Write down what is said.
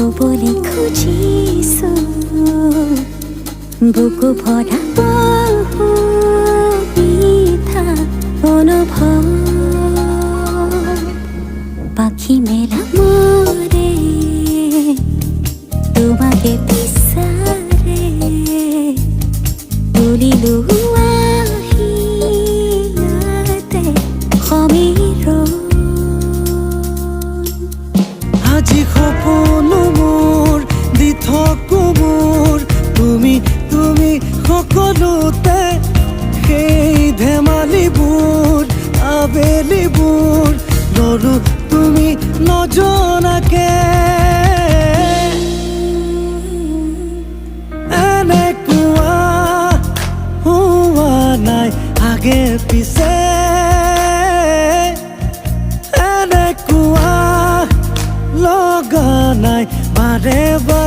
কবলৈ খুজিছো বুকু ভৰা বহু মিঠা অনুভৱ পাখি মেলা মৰে তোমাকে বিচাৰে তুলিলো আহি ইয়াতে সমীৰণ আজি সপোন মোৰ দি থাকো মোৰ তুমি তুমি সকলোতে সেই ধেমালিবোৰ আবেলিবোৰ লৰো তুমি নজনাকে এনেকুৱা হোৱা নাই আগে পিছে এনেকুৱা লগা নাই বাৰে বাৰে